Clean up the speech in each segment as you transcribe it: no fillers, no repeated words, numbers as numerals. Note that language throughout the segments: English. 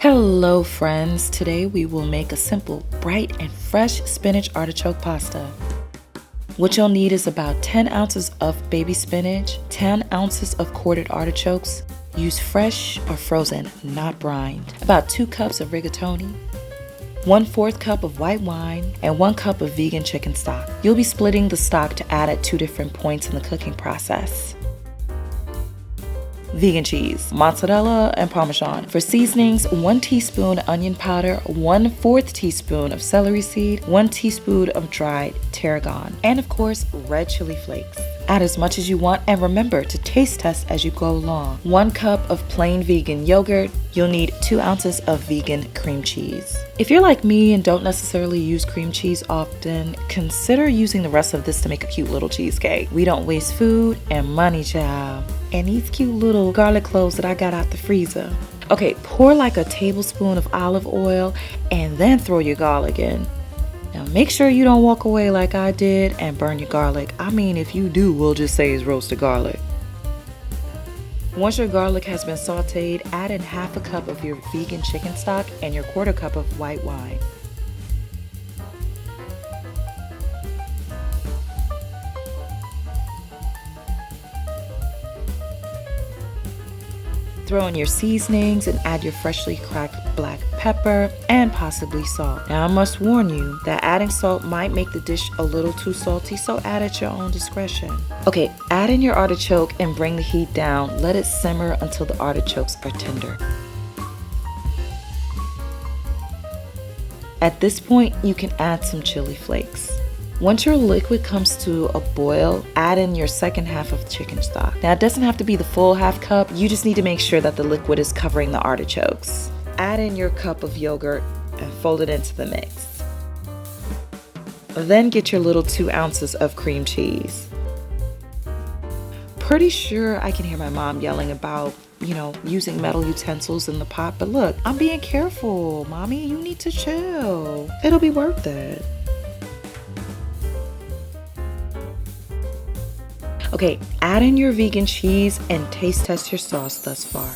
Hello friends, today we will make a simple, bright and fresh spinach artichoke pasta. What you'll need is about 10 ounces of baby spinach, 10 ounces of quartered artichokes, use fresh or frozen, not brined, about 2 cups of rigatoni, 1/4 cup of white wine, and 1 cup of vegan chicken stock. You'll be splitting the stock to add at 2 different points in the cooking process. Vegan cheese, mozzarella, and Parmesan. For seasonings, 1 teaspoon onion powder, 1/4 teaspoon of celery seed, 1 teaspoon of dried tarragon, and of course, red chili flakes. Add as much as you want and remember to taste test as you go along. 1 cup of plain vegan yogurt. You'll need 2 ounces of vegan cream cheese. If you're like me and don't necessarily use cream cheese often, consider using the rest of this to make a cute little cheesecake. We don't waste food and money, child. And these cute little garlic cloves that I got out the freezer. Okay, pour like a tablespoon of olive oil and then throw your garlic in. Now make sure you don't walk away like I did and burn your garlic. I mean, if you do, we'll just say it's roasted garlic. Once your garlic has been sauteed, add in 1/2 cup of your vegan chicken stock and your 1/4 cup of white wine. Throw in your seasonings and add your freshly cracked black pepper and possibly salt. Now I must warn you that adding salt might make the dish a little too salty, so add at your own discretion. Okay, add in your artichoke and bring the heat down. Let it simmer until the artichokes are tender. At this point, you can add some chili flakes. Once your liquid comes to a boil, add in your second half of chicken stock. Now, it doesn't have to be the full 1/2 cup. You just need to make sure that the liquid is covering the artichokes. Add in your cup of yogurt and fold it into the mix. Then get your little 2 ounces of cream cheese. Pretty sure I can hear my mom yelling about, using metal utensils in the pot, but look, I'm being careful, mommy. You need to chill. It'll be worth it. Okay, add in your vegan cheese and taste test your sauce thus far.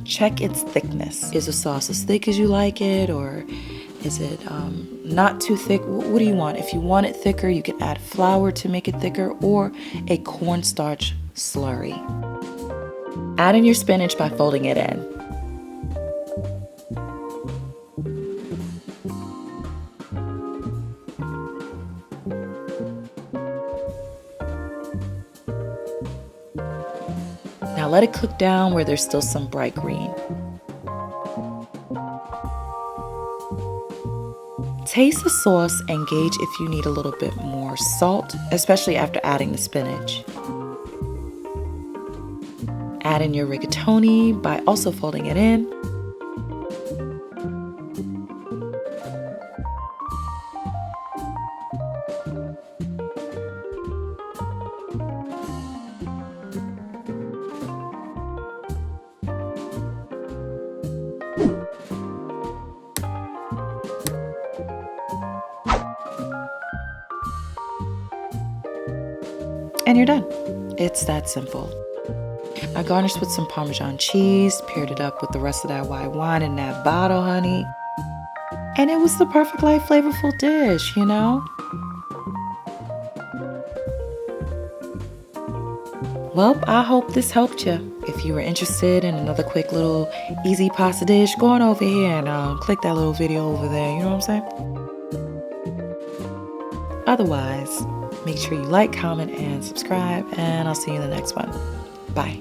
Check its thickness. Is the sauce as thick as you like it, or is it not too thick? What do you want? If you want it thicker, you can add flour to make it thicker or a cornstarch slurry. Add in your spinach by folding it in. Now let it cook down where there's still some bright green. Taste the sauce and gauge if you need a little bit more salt, especially after adding the spinach. Add in your rigatoni by also folding it in. And you're done. It's that simple. I garnished with some Parmesan cheese, paired it up with the rest of that white wine in that bottle, honey. And it was the perfect light, flavorful dish, Well, I hope this helped you. If you were interested in another quick little easy pasta dish, go on over here and click that little video over there, you know what I'm saying? Otherwise, make sure you like, comment, and subscribe, and I'll see you in the next one. Bye.